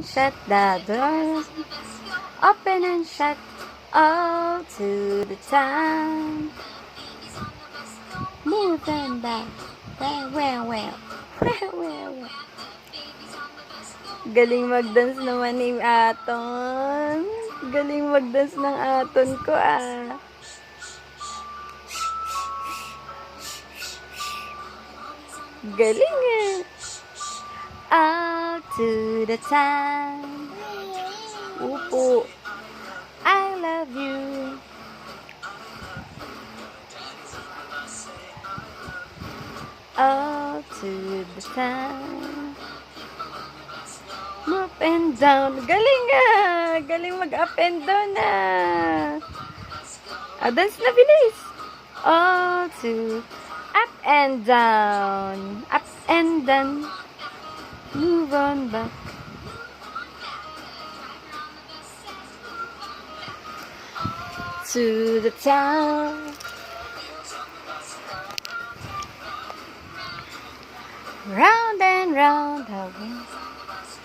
and shut the doors. Open and shut all to the time. Move them back. Well. Galing mag-dance naman ni Aton. Galing mag-dance ng Aton ko ah. Galing eh. All to the time. Upo. I love you. All to the time. Up and down. Galing ah. Galing mag-up and down ah. Dance na bilis. All to up and down. Up and down. Move on back. To the town. Round and round the wind.